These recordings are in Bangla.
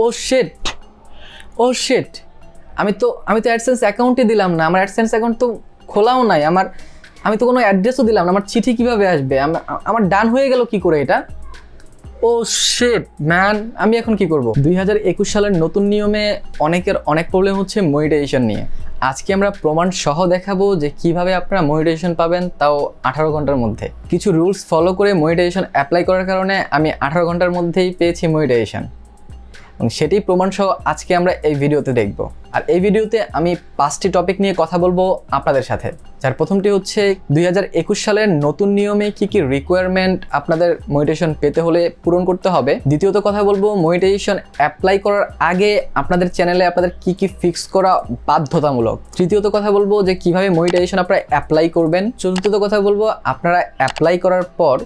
ও শিট, ও শিট, আমি তো অ্যাডসেন্স অ্যাকাউন্টই দিলাম না, আমার অ্যাডসেন্স অ্যাকাউন্ট তো খোলাও নাই, আমি তো কোনো অ্যাড্রেসও দিলাম না, আমার চিঠি কিভাবে আসবে, আমার ডান হয়ে গেল কি করে এটা? ও শিট ম্যান, আমি এখন কি করব? 2021 সালের নতুন নিয়মে অনেকের অনেক প্রবলেম হচ্ছে মনিটাইজেশন নিয়ে। আজকে আমরা প্রমাণ সহ দেখাবো যে কিভাবে আপনারা মনিটাইজেশন পাবেন, তাও 18 ঘন্টার মধ্যে। কিছু রুলস ফলো করে মনিটাইজেশন অ্যাপ্লাই করার কারণে আমি 18 ঘন্টার মধ্যেই পেয়েছি মনিটাইজেশন, এবং সেটি প্রমাণ সহ আজকে আমরা এই ভিডিওতে দেখব। আর এই ভিডিওতে আমি 5টি টপিক নিয়ে কথা বলবো আপনাদের সাথে। যার প্রথমটি হচ্ছে 2021 সালের নতুন নিয়মে কি কি রিকোয়ারমেন্ট আপনাদের মনিটাইজেশন পেতে হলে পূরণ করতে হবে। দ্বিতীয়ত কথা বলবো মনিটাইজেশন অ্যাপ্লাই করার আগে আপনাদের চ্যানেলে আপনাদের কি কি ফিক্স করা বাধ্যতামূলক। তৃতীয়ত কথা বলবো যে কিভাবে মনিটাইজেশন আপনারা অ্যাপ্লাই করবেন। চতুর্থত কথা বলবো আপনারা অ্যাপ্লাই করার পর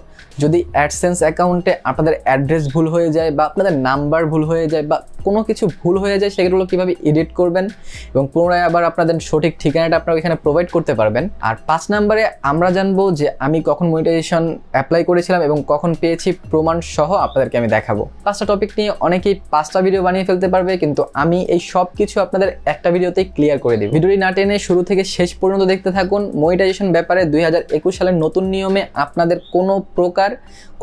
যদি অ্যাডসেন্স অ্যাকাউন্টে আপনাদের অ্যাড্রেস ভুল হয়ে যায় বা আপনাদের নাম্বার ভুল হয়ে যায় বা কোনো কিছু ভুল হয়ে যায়, সেগুলো কিভাবে এডিট করবেন এবং পুনরায় আবার আপনাদের সঠিক ঠিকানাটা আপনারা এখানে প্রোভাইড করতে পারবেন। আর 5 নম্বরে আমরা জানবো যে আমি কখন মনিটাইজেশন অ্যাপ্লাই করেছিলাম এবং কখন পেয়েছি, প্রমাণ সহ আপনাদেরকে আমি দেখাবো। 5টা টপিক নিয়ে অনেকেই 5টা ভিডিও বানিয়ে ফেলতে পারবে, কিন্তু আমি এই সব কিছু আপনাদের একটা ভিডিওতেই ক্লিয়ার করে দিই। ভিডিওটি না টেনে শুরু থেকে শেষ পর্যন্ত দেখতে থাকুন। মনিটাইজেশন ব্যাপারে 2021 সালের নতুন নিয়মে আপনাদের কোনো প্রকার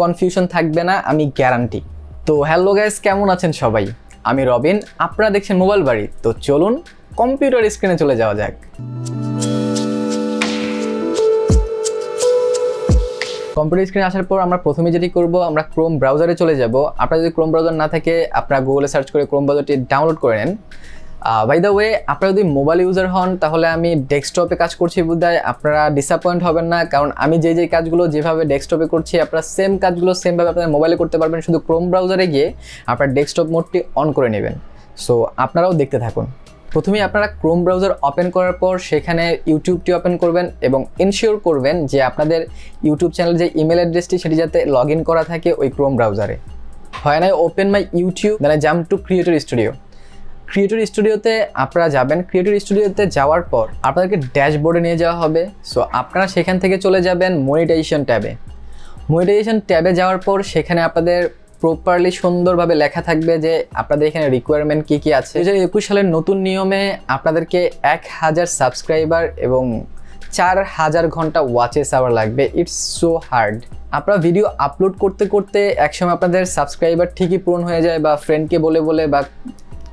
কনফিউশন থাকবে না, আমি গ্যারান্টি। তো হ্যালো গাইস, কেমন আছেন সবাই? আমি রবিন, আপনারা দেখছেন মোবাইল বাড়ি। তো চলুন কম্পিউটার স্ক্রিনে চলে যাওয়া যাক। কম্পিউটার স্ক্রিনে আসার পর আমরা প্রথমে যেটি করব, আমরা ক্রোম ব্রাউজারে চলে যাব। আপনারা যদি ক্রোম ব্রাউজার না থাকে আপনারা গুগলে সার্চ করে ক্রোম ব্রাউজারটি ডাউনলোড করে নেন। বাই দ্য ওয়ে, আপনারা যদি মোবাইল ইউজার হন তাহলে আমি ডেস্কটপে কাজ করছি বোধহয়, আপনারা ডিসঅ্যাপয়েন্ট হবেন না, কারণ আমি যে কাজগুলো যেভাবে ডেস্কটপে করছি আপনারা সেম কাজগুলো সেমভাবে আপনাদের মোবাইলে করতে পারবেন। শুধু ক্রোম ব্রাউজারে গিয়ে আপনারা ডেস্কটপ মোডটি অন করে নেবেন। সো আপনারাও দেখতে থাকুন। প্রথমেই আপনারা ক্রোম ব্রাউজার ওপেন করার পর সেখানে ইউটিউবটি ওপেন করবেন এবং ইনশিওর করবেন যে আপনাদের ইউটিউব চ্যানেল যে ইমেল অ্যাড্রেসটি সেটি যাতে লগ ইন করা থাকে ওই ক্রোম ব্রাউজারে। হয় না open my YouTube, then jump to creator studio. Creator স্টুডিওতে আপনারা যাবেন। ক্রিয়েটর স্টুডিওতে যাওয়ার পর আপনাদেরকে ড্যাশবোর্ডে নিয়ে যাওয়া হবে। সো আপনারা সেখান থেকে চলে যাবেন মনিটাইজেশন ট্যাবে। মনিটাইজেশন ট্যাবে যাওয়ার পর সেখানে আপনাদের প্রপারলি সুন্দরভাবে লেখা থাকবে যে আপনাদের এখানে রিকোয়ারমেন্ট কী কী আছে। 2021 সালের নতুন নিয়মে আপনাদেরকে 1000 সাবস্ক্রাইবার এবং 4000 ঘন্টা ওয়াচেস আওয়ার লাগবে। It's so hard. আপনারা ভিডিও আপলোড করতে করতে একসময় আপনাদের সাবস্ক্রাইবার ঠিকই পূরণ হয়ে যায়, বা ফ্রেন্ডকে বলে বলে বা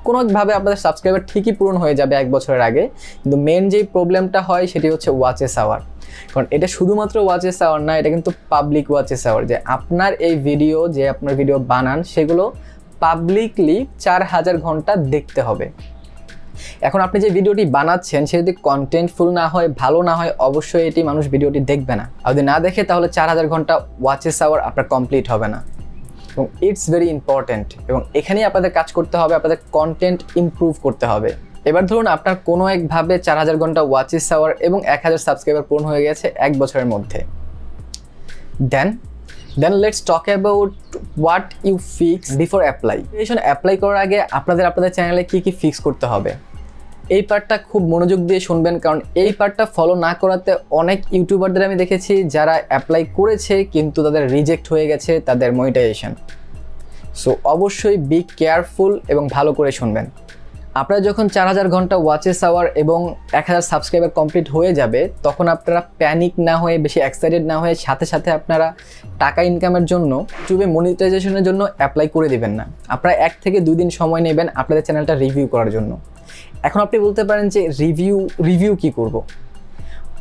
কোনোভাবে আপনাদের সাবস্ক্রাইবার ঠিকই পূরণ হয়ে যাবে 1 বছরের আগে, কিন্তু মেন যেই প্রবলেমটা হয় সেটি হচ্ছে ওয়াচেস আওয়ার। কারণ এটা শুধুমাত্র ওয়াচেস আওয়ার না, এটা কিন্তু পাবলিক ওয়াচেস আওয়ার, যে আপনার এই ভিডিও যে আপনার ভিডিও বানান সেগুলো পাবলিকলি 4000 ঘন্টা দেখতে হবে। এখন আপনি যে ভিডিওটি বানাচ্ছেন সে যদি কন্টেন্টফুল না হয়, ভালো না হয়, অবশ্যই এটি মানুষ ভিডিওটি দেখবে না। আর যদি না দেখে তাহলে 4000 ঘন্টা ওয়াচেস আওয়ার আপনার কমপ্লিট হবে না, এবং ইটস ভেরি ইম্পর্ট্যান্ট। এবং এখানেই আপনাদের কাজ করতে হবে, আপনাদের কন্টেন্ট ইমপ্রুভ করতে হবে। এবার ধরুন আপনার কোনো একভাবে 4000 ঘন্টা ওয়াচেস আওয়ার এবং 1000 সাবস্ক্রাইবার পূর্ণ হয়ে গেছে 1 বছরের মধ্যে। Then let's talk about what you fix before apply. Apply করার আগে আপনাদের চ্যানেলে কী কী ফিক্স করতে হবে, এই পার্টটা খুব মনোযোগ দিয়ে শুনবেন, কারণ এই পার্টটা ফলো না করাতে অনেক ইউটিউবারদের আমি দেখেছি যারা অ্যাপ্লাই করেছে কিন্তু তাদের রিজেক্ট হয়ে গেছে তাদের মনিটাইজেশন। সো অবশ্যই বি কেয়ারফুল এবং ভালো করে শুনবেন। আপনারা যখন 4000 ঘন্টা ওয়াচেস আওয়ার এবং 1000 সাবস্ক্রাইবার কমপ্লিট হয়ে যাবে তখন আপনারা প্যানিক না হয়ে, বেশি এক্সাইটেড না হয়ে সাথে সাথে আপনারা টাকা ইনকামের জন্য ইউটিউবে মনিটাইজেশনের জন্য অ্যাপ্লাই করে দিবেন না। আপনারা 1 থেকে 2 দিন সময় নেবেন আপনাদের চ্যানেলটা রিভিউ করার জন্য। এখন আপনি বলতে পারেন যে রিভিউ কি করব।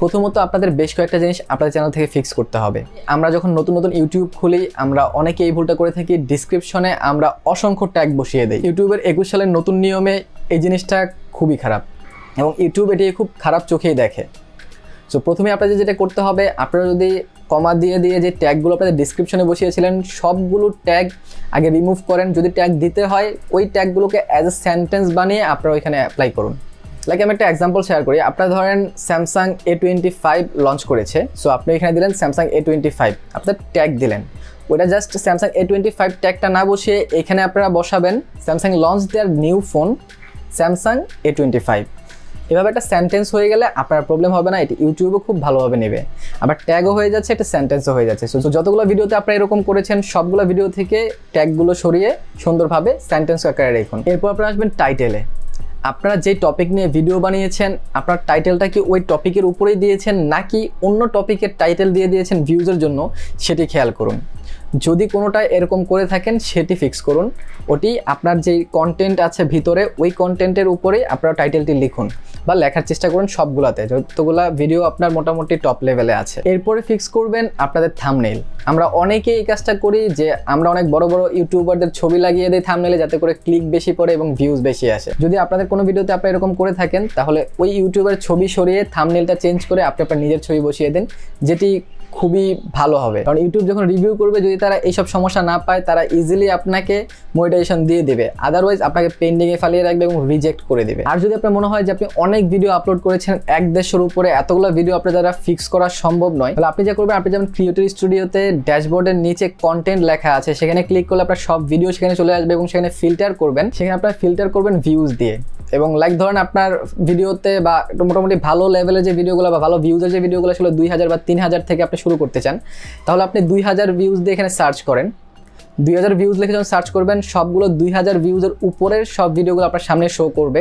প্রথমত আপনাদের বেশ কয়েকটা জিনিস আপনাদের চ্যানেল থেকে ফিক্স করতে হবে। আমরা যখন নতুন ইউটিউব খুলি আমরা অনেকে এই ভুলটা করে থাকি, ডিসক্রিপশনে আমরা অসংখ্য ট্যাগ বসিয়ে দিই। ইউটিউবের 21 সালের নতুন নিয়মে এই জিনিসটা খুবই খারাপ এবং ইউটিউব এটি খুব খারাপ চোখেই দেখে। সো প্রথমে আপনাদের যেটা করতে হবে, আপনারা যদি কমা দিয়ে যে ট্যাগগুলো আপনাদের ডিসক্রিপশনে বসিয়েছিলেন সবগুলো ট্যাগ আগে রিমুভ করেন। যদি ট্যাগ দিতে হয় ওই ট্যাগগুলোকে অ্যাজ এ সেন্টেন্স বানিয়ে আপনারা ওইখানে অ্যাপ্লাই করুন। লাইক আমি একটা এক্সাম্পল শেয়ার করি। আপনারা ধরেন স্যামসাং A25 লঞ্চ করেছে, সো আপনি এখানে দিলেন স্যামসাং A25, আপনার ট্যাগ দিলেন। ওইটা জাস্ট স্যামসাং A25 ট্যাগটা না বসিয়ে এখানে আপনারা বসাবেন স্যামসাং লঞ্চ দেয়ার নিউ ফোন স্যামসাং A25। এভাবে একটা সেন্টেন্স হয়ে গেলে আপনার প্রবলেম হবে না, এটি ইউটিউবও খুব ভালোভাবে নেবে। আবার ট্যাগও হয়ে যাচ্ছে, একটা সেন্টেন্সও হয়ে যাচ্ছে। সো যতগুলো ভিডিওতে আপনারা এরকম করেছেন সবগুলো ভিডিও থেকে ট্যাগগুলো সরিয়ে সুন্দরভাবে সেন্টেন্স আকারে রাখুন। এরপর আপনারা আসবেন টাইটেলে। আপনারা যে টপিক নিয়ে ভিডিও বানিয়েছেন আপনার টাইটেলটা কি ওই টপিকের উপরেই দিয়েছেন নাকি অন্য টপিকের টাইটেল দিয়ে দিয়েছেন ভিউজের জন্য, সেটি খেয়াল করুন। যদি কোনোটা এরকম করে থাকেন সেটি ফিক্স করুন। ওটি আপনার যেই কন্টেন্ট আছে ভিতরে ওই কন্টেন্টের উপরেই আপনারা টাইটেলটি লিখুন বা লেখার চেষ্টা করুন সবগুলাতে, যতগুলা ভিডিও আপনার মোটামুটি টপ লেভেলে আছে। এরপরে ফিক্স করবেন আপনাদের থাম্বনেইল। আমরা অনেকেই এই কাজটা করি যে আমরা অনেক বড় বড় ইউটিউবারদের ছবি লাগিয়ে দিই থাম্বনেইলে যাতে করে ক্লিক বেশি পড়ে এবং ভিউজ বেশি আসে। যদি আপনাদের কোনো ভিডিওতে আপনারা এরকম করে থাকেন তাহলে ওই ইউটিউবের ছবি সরিয়ে থাম্বনেইলটা চেঞ্জ করে আপনি আপনার নিজের ছবি বসিয়ে দিন, যেটি খুবই ভালো হবে। কারণ ইউটিউব যখন রিভিউ করবে যদি তারা এইসব সমস্যা না পায় তারা ইজিলি আপনাকে মনিটাইজেশন দিয়ে দেবে, আদারওয়াইজ আপনাকে পেন্ডিংয়ে ফালিয়ে রাখবে এবং রিজেক্ট করে দেবে। আর যদি আপনার মনে হয় যে আপনি অনেক ভিডিও আপলোড করেছেন 1-1.5 উপরে, এতগুলো ভিডিও আপনার দ্বারা ফিক্স করা সম্ভব নয়, তাহলে আপনি যা করবেন, আপনি যেমন ক্রিয়েটর স্টুডিওতে ড্যাশবোর্ডের নিচে কন্টেন্ট লেখা আছে সেখানে ক্লিক করলে আপনার সব ভিডিও সেখানে চলে আসবে এবং সেখানে ফিল্টার করবেন। সেখানে আপনার ফিল্টার করবেন ভিউজ দিয়ে, এবং লাইক ধরেন আপনার ভিডিওতে বা মোটামুটি ভালো লেভেলের যে ভিডিওগুলো বা ভালো ভিউজের যে ভিডিওগুলো ছিল 2000 বা 3000 থেকে আপনি শুরু করতে চান, তাহলে আপনি 2000 ভিউজ দিয়ে এখানে সার্চ করেন। 2000 ভিউজ লিখে যখন সার্চ করবেন সবগুলো 2000 ভিউজের উপরের সব ভিডিওগুলো আপনার সামনে শো করবে,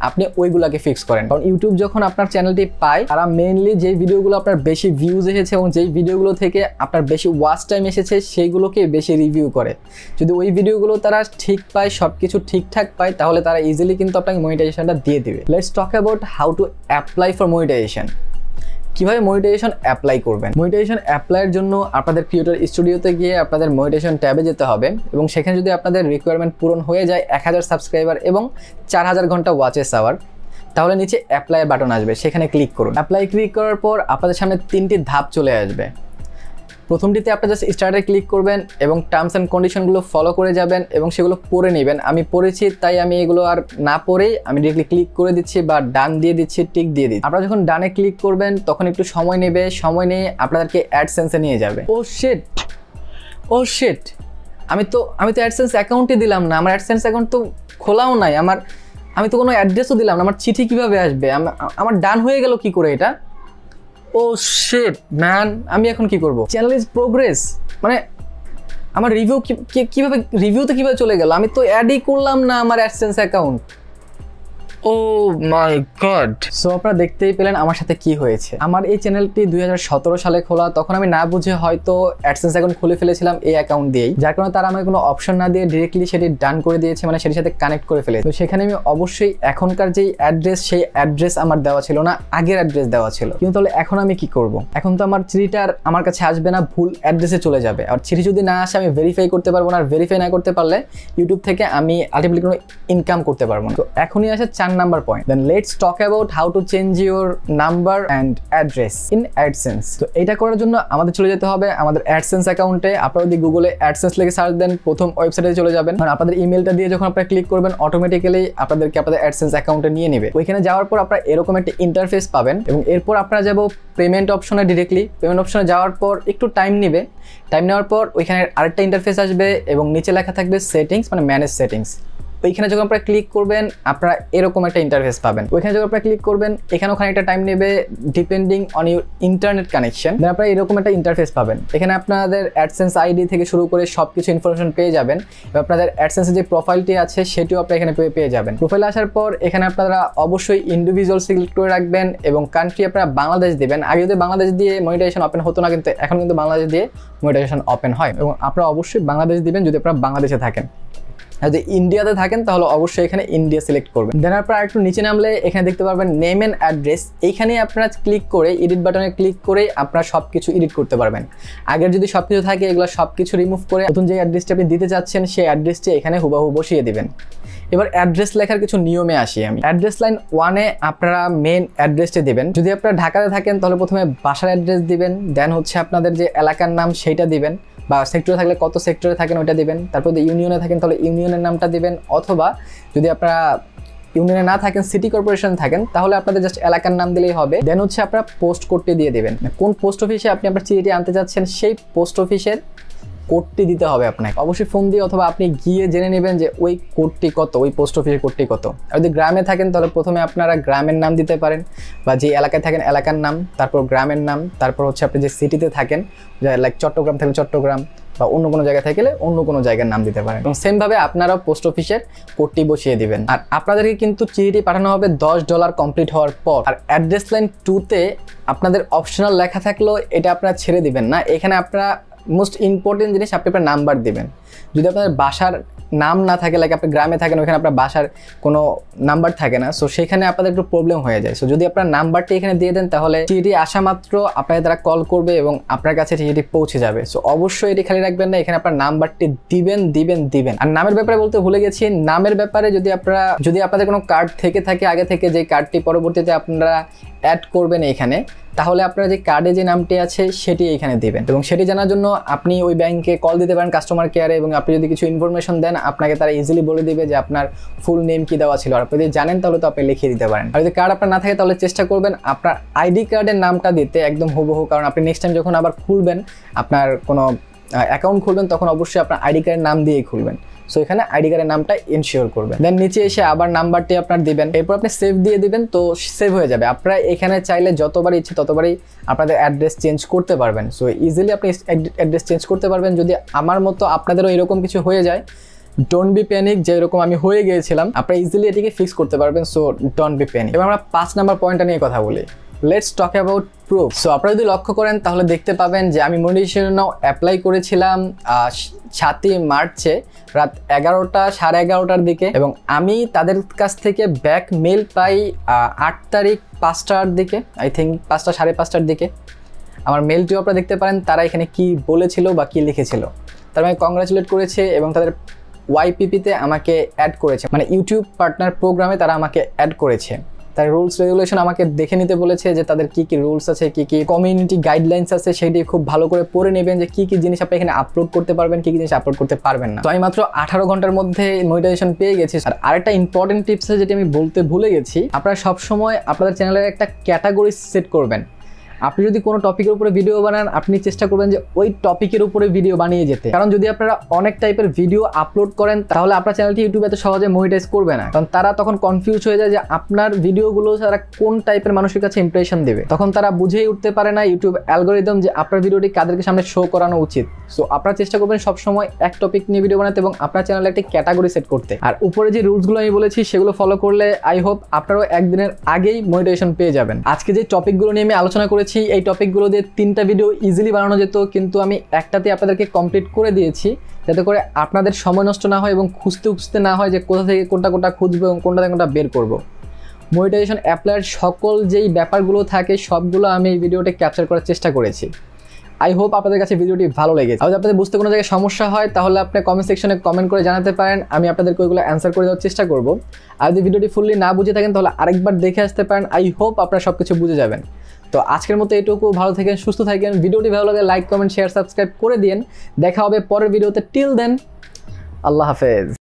আপনি ওইগুলোকে ফিক্স করেন। কারণ ইউটিউব যখন আপনার চ্যানেলটি পায় তারা মেইনলি যেই ভিডিওগুলো আপনার বেশি ভিউজ এসেছে এবং যেই ভিডিওগুলো থেকে আপনার বেশি ওয়াচ টাইম এসেছে সেইগুলোকে বেশি রিভিউ করে। যদি ওই ভিডিওগুলো তারা ঠিক পায়, সব কিছু ঠিকঠাক পায়, তাহলে তারা ইজিলি কিন্তু আপনাকে মনিটাইজেশনটা দিয়ে দিবে। Let's talk about how to apply for monetization. কিভাবে মনিটাইজেশন অ্যাপ্লাই করবেন। মনিটাইজেশন অ্যাপ্লাইয়ের জন্য আপনাদের ক্রিয়েটর স্টুডিওতে গিয়ে আপনাদের মনিটাইজেশন ট্যাবে যেতে হবে এবং সেখানে যদি আপনাদের রিকোয়ারমেন্ট পূরণ হয়ে যায় 1000 সাবস্ক্রাইবার এবং 4000 ঘন্টা ওয়াচেস আওয়ার, তাহলে নিচে অ্যাপ্লাই বাটন আসবে, সেখানে ক্লিক করুন। অ্যাপ্লাই ক্লিক করার পর আপনাদের সামনে 3টি ধাপ চলে আসবে। প্রথমটিতে আপনি জাস্ট স্টার্টে ক্লিক করবেন এবং টার্মস অ্যান্ড কন্ডিশনগুলো ফলো করে যাবেন এবং সেগুলো পড়ে নেবেন। আমি পড়েছি তাই আমি এগুলো আর না পড়েই আমি ডিরেক্টলি ক্লিক করে দিচ্ছি বা ডান দিয়ে দিচ্ছি, টিক দিয়ে দিচ্ছি। আপনারা যখন ডানে ক্লিক করবেন তখন একটু সময় নেবে, সময় নিয়ে আপনাদেরকে অ্যাডসেন্সে নিয়ে যাবে। ও শিট, আমি তো অ্যাডসেন্স অ্যাকাউন্টই দিলাম না, আমার অ্যাডসেন্স অ্যাকাউন্ট তো খোলাও নাই, আমি তো কোনো অ্যাড্রেসও দিলাম না, আমার চিঠি কিভাবে আসবে, আমার ডান হয়ে গেল কি করে এটা? ও শিট ম্যান, আমি এখন কি করব? চ্যানেল ইজ প্রোগ্রেস, মানে আমার রিভিউতে কিভাবে চলে গেল? আমি তো অ্যাডই করলাম না আমার অ্যাডসেন্স অ্যাকাউন্ট। ও মাই গড। সো আপনারা দেখতেই পেলেন আমার সাথে কি হয়েছে। আমার এই চ্যানেলটি 2017 সালে খোলা, তখন আমি না বুঝে হয়তো অ্যাডসেন্স অ্যাকাউন্ট খুলে ফেলেছিলাম এই অ্যাকাউন্ট দিয়েই, যার কারণে তারা আমাকে কোনো অপশন না দিয়ে ডিরেক্টলি সেটি ডান করে দিয়েছে, মানে সেটির সাথে কানেক্ট করে ফেলেছে। তো সেখানে আমি অবশ্যই এখনকার যেই অ্যাড্রেস সেই অ্যাড্রেস আমার দেওয়া ছিল না, আগের অ্যাড্রেস দেওয়া ছিল। কিন্তু তাহলে এখন আমি কি করব? এখন তো আমার চিঠিটা আর আমার কাছে আসবে না, ভুল অ্যাড্রেসে চলে যাবে। আর চিঠি যদি না আসে আমি ভেরিফাই করতে পারবো না, আর ভেরিফাই না করতে পারলে ইউটিউব থেকে আমি আলটিমেটলি কোনো ইনকাম করতে পারবো না। তো এখনই আসে 4 number point. Then let's talk about how to change your number and address in AdSense. তো এটা করার জন্য আমাদের চলে যেতে হবে আমাদের AdSense অ্যাকাউন্টে। আপনারা যদি গুগলে AdSense লিখে সার্চ দেন প্রথম ওয়েবসাইটে চলে যাবেন। মানে আপনাদের ইমেলটা দিয়ে যখন আপনারা ক্লিক করবেন অটোমেটিক্যালি আপনাদের AdSense অ্যাকাউন্টে নিয়ে নেবে। ওইখানে যাওয়ার পর আপনারা এরকম একটা ইন্টারফেস পাবেন এবং এরপর আপনারা যাব পেমেন্ট অপশনে। ডিরেক্টলি পেমেন্ট অপশনে যাওয়ার পর একটু টাইম নেবে, টাইম নেওয়ার পর ওইখানে আরেকটা ইন্টারফেস আসবে এবং নিচে লেখা থাকবে সেটিংস, মানে ম্যানেজ সেটিংস। ওইখানে যখন আপনারা ক্লিক করবেন আপনারা এরকম একটা ইন্টারফেস পাবেন। ওইখানে যখন আপনারা ক্লিক করবেন এখানে ওখানে একটা টাইম নেবে depending on your internet connection. Then আপনারা এরকম একটা ইন্টারফেস পাবেন। এখানে আপনাদের অ্যাডসেন্স আইডি থেকে শুরু করে সব কিছু ইনফরমেশন পেয়ে যাবেন এবং আপনাদের অ্যাডসেন্সের যে প্রোফাইলটি আছে সেটিও আপনারা এখানে পেয়ে যাবেন। প্রোফাইলে আসার পর এখানে আপনারা অবশ্যই ইন্ডিভিজুয়াল সিলেক্ট করে রাখবেন এবং কান্ট্রি আপনারা বাংলাদেশ দিবেন। আগে যদি বাংলাদেশ দিয়ে মনিটাইজেশন ওপেন হতো না, কিন্তু এখন কিন্তু বাংলাদেশ দিয়ে মনিটাইজেশন ওপেন হয় এবং আপনারা অবশ্যই বাংলাদেশ দিবেন যদি আপনারা বাংলাদেশে থাকেন। যদি ইন্ডিয়াতে থাকেন তাহলে অবশ্যই এখানে ইন্ডিয়া সিলেক্ট করবেন। দেন আপনারা একটু নিচে নামলে এখানে দেখতে পারবেন নেম এন্ড অ্যাড্রেস। এইখানে আপনারা ক্লিক করে এডিট বাটনে ক্লিক করে আপনারা সব কিছু এডিট করতে পারবেন। আগের যদি সব কিছু থাকে এগুলো সব কিছু রিমুভ করে নতুন যে অ্যাড্রেসটা আপনি দিতে চাচ্ছেন সেই অ্যাড্রেসটি এখানে হুবাহু বসিয়ে দিবেন। এবার অ্যাড্রেস লেখার কিছু নিয়মে আসি আমি। অ্যাড্রেস লাইন 1-এ আপনারা মেন অ্যাড্রেসটি দিবেন। যদি আপনারা ঢাকাতে থাকেন তাহলে প্রথমে বাসার অ্যাড্রেস দিবেন, দেন হচ্ছে আপনাদের যে এলাকার নাম সেইটা দিবেন, বা সেক্টরে থাকলে কত সেক্টরে থাকেন ওইটা দিবেন। তারপর যদি ইউনিয়নে থাকেন তাহলে ইউনিয়নের নামটা দিবেন, অথবা যদি আপনারা ইউনিয়নে না থাকেন সিটি কর্পোরেশন থাকেন তাহলে আপনাদের জাস্ট এলাকার নাম দিলেই হবে। দেন হচ্ছে আপনারা পোস্ট কোডটি দিয়ে দেবেন, কোন পোস্ট অফিসে আপনি আপনার চিঠিটি আনতে যাচ্ছেন সেই পোস্ট অফিসের কোডটি দিতে হবে আপনাকে। অবশ্যই ফোন দিয়ে অথবা আপনি গিয়ে জেনে নেবেন যে ওই কোডটি কত, ওই পোস্ট অফিসের কোডটি কত। আর যদি গ্রামে থাকেন তাহলে প্রথমে আপনারা গ্রামের নাম দিতে পারেন, বা যে এলাকায় থাকেন এলাকার নাম, তারপর গ্রামের নাম, তারপর হচ্ছে আপনি যে সিটিতে থাকেন, লাইক চট্টগ্রাম থাকলে চট্টগ্রাম, বা অন্য কোনো জায়গায় থাকলে অন্য কোনো জায়গার নাম দিতে পারেন। এবং সেমভাবে আপনারাও পোস্ট অফিসের কোডটি বসিয়ে দিবেন। আর আপনাদেরকে কিন্তু চিঠিটি পাঠানো হবে $10 কমপ্লিট হওয়ার পর। আর অ্যাড্রেস লাইন 2তে আপনাদের অপশনাল লেখা থাকলেও এটা আপনারা ছেড়ে দিবেন না। এখানে আপনারা মোস্ট ইম্পর্টেন্ট জিনিস, আপনি আপনার নাম্বার দিবেন। যদি আপনাদের বাসার নাম না থাকে, লাইক আপনি গ্রামে থাকেন, ওইখানে আপনার বাসার কোনো নাম্বার থাকে না, সো সেখানে আপনাদের একটু প্রবলেম হয়ে যায়। সো যদি আপনার নাম্বারটি এখানে দিয়ে দেন তাহলে চিঠি আসা মাত্র আপনাকে তারা কল করবে এবং আপনার কাছে চিঠিটি পৌঁছে যাবে। সো অবশ্যই এটি খালি রাখবেন না, এখানে আপনার নাম্বারটি দিবেন। আর নামের ব্যাপারে বলতে ভুলে গেছি, নামের ব্যাপারে যদি আপনাদের কোনো কার্ড থেকে থাকে আগে থেকে, যে কার্ডটি পরবর্তীতে আপনারা অ্যাড করবেন এখানে, তাহলে আপনারা যে কার্ডে যে নামটি আছে সেটি এখানে দিবেন। এবং সেটি জানার জন্য আপনি ওই ব্যাংকে কল দিতে পারেন কাস্টমার কেয়ারে, এবং আপনি যদি কিছু ইনফরমেশন দেন আপনাকে তারা ইজিলি বলে দিবে যে আপনার ফুল নেম কি দেওয়া ছিল। আর আপনি যদি জানেন তাহলে তো আপনি লিখিয়ে দিতে পারেন। আর যদি কার্ড আপনার না থাকে তাহলে চেষ্টা করবেন আপনার আইডি কার্ডের নামটা দিতে একদম হুবহু, কারণ আপনি নেক্সট টাইম যখন আবার খুলবেন, আপনার কোনো অ্যাকাউন্ট খুলবেন, তখন অবশ্যই আপনার আইডি কার্ডের নাম দিয়েই খুলবেন। সো এখানে আইডি কার্ডের নামটা ইনশিওর করবেন। দেন নিচে এসে আবার নাম্বারটি আপনার দিবেন, এরপর আপনি সেভ দিয়ে দিবেন, তো সেভ হয়ে যাবে। আপনারা এখানে চাইলে যতবার ইচ্ছে ততবারই আপনাদের অ্যাড্রেস চেঞ্জ করতে পারবেন। সো ইজিলি আপনি অ্যাড্রেস চেঞ্জ করতে পারবেন। যদি আমার মতো আপনাদেরও এরকম কিছু হয়ে যায়, ডোন্ট বি প্যানিক, যে এরকম আমি হয়ে গিয়েছিলাম, আপনারা ইজিলি এটিকে ফিক্স করতে পারবেন। So don't be panic. এবার আমরা 5 নাম্বার পয়েন্টটা নিয়ে কথা বলি। Let's talk about proof. So আপনারা যদি লক্ষ্য করেন তাহলে দেখতে পাবেন যে আমি মনিটাইজেশন অ্যাপ্লাই করেছিলাম 7ই মার্চে রাত 11টা সাড়ে 11টার দিকে, এবং আমি তাদের কাছ থেকে ব্যাক মেল পাই 8 তারিখ 5টার দিকে, আই থিঙ্ক 5টা সাড়ে 5টার দিকে। আমার মেলটিও আপনারা দেখতে পারেন তারা এখানে কি বলেছিল বা কি লিখেছিল। তারা আমাকে কংগ্রাচুলেট করেছে এবং তাদের YPP-তে আমাকে অ্যাড করেছে, মানে ইউটিউব পার্টনার প্রোগ্রামে তারা আমাকে অ্যাড করেছে। তার রুলস রেগুলেশন আমাকে দেখে নিতে বলেছে, যে তাদের কি কি রুলস আছে, কি কি কমিউনিটি গাইডলাইন্স আছে, সেটি খুব ভালো করে পড়ে নেবেন, যে কি কি জিনিস আপনি এখানে আপলোড করতে পারবেন, কি কি জিনিস আপলোড করতে পারবেন না। তো আমি মাত্র 18 ঘন্টার মধ্যে মনিটাইজেশন পেয়ে গেছি। আর আরেকটা ইম্পর্টেন্ট টিপস আছে যেটি আমি বলতে ভুলে গেছি, আপনারা সবসময় আপনাদের চ্যানেলের একটা ক্যাটাগরি সেট করবেন। আপনি যদি কোনো টপিকের উপরে ভিডিও বানান, আপনি চেষ্টা করবেন যে ওই টপিকের উপরে ভিডিও বানিয়ে যেতে, কারণ যদি আপনারা অনেক টাইপের ভিডিও আপলোড করেন তাহলে আপনার চ্যানেলটি ইউটিউবে এত সহজে মনিটাইজ করবে না, কারণ তারা তখন কনফিউজ হয়ে যায় যে আপনার ভিডিওগুলো তারা কোন টাইপের মানুষের কাছে ইমপ্রেশন দেবে, তখন তারা বুঝেই উঠতে পারে না ইউটিউব অ্যালগোরিদম যে আপনার ভিডিওটি কাদেরকে সামনে শো করানো উচিত। সো আপনারা চেষ্টা করবেন সবসময় এক টপিক নিয়ে ভিডিও বানাতে এবং আপনার চ্যানেলে একটি ক্যাটাগরি সেট করতে। আর উপরে যে রুলসগুলো আমি বলেছি সেগুলো ফলো করলে আই হোপ আপনারাও একদিনের আগেই মনিটাইজেশন পেয়ে যাবেন। আজকে যে টপিকগুলো নিয়ে আমি আলোচনা করেছি, এই টপিকগুলো দিয়ে 3টা ভিডিও ইজিলি বানানো যেত, কিন্তু আমি একটাতে আপনাদেরকে কমপ্লিট করে দিয়েছি, যাতে করে আপনাদের সময় নষ্ট না হয় এবং খুঁজতে না হয় যে কোথা থেকে কোনটা খুঁজবো এবং কোনটা থেকে কোনটা বের করব। মনিটাইজেশন অ্যাপ্লাইয়ের সকল যেই ব্যাপারগুলো থাকে সবগুলো আমি এই ভিডিওতে ক্যাপচার করার চেষ্টা করেছি। আই হোপ আপনাদের কাছে ভিডিওটি ভালো লেগেছে। আর যদি আপনাদের বুঝতে কোনো জায়গায় সমস্যা হয় তাহলে আপনি কমেন্ট সেকশনে কমেন্ট করে জানাতে পারেন, আমি আপনাদেরকে ওইগুলো অ্যান্সার করে দেওয়ার চেষ্টা করব। আর যদি ভিডিওটি ফুললি না বুঝে থাকেন তাহলে আরেকবার দেখে আসতে পারেন। আই হোপ আপনারা সব কিছু বুঝে যাবেন। তো আজকের মতো এটুকু, ভালো থাকেন, সুস্থ থাকেন। ভিডিওটি ভালো লাগে লাইক কমেন্ট শেয়ার সাবস্ক্রাইব করে দিন। দেখা হবে পরের ভিডিওতে। টিল দেন, আল্লাহ হাফেজ।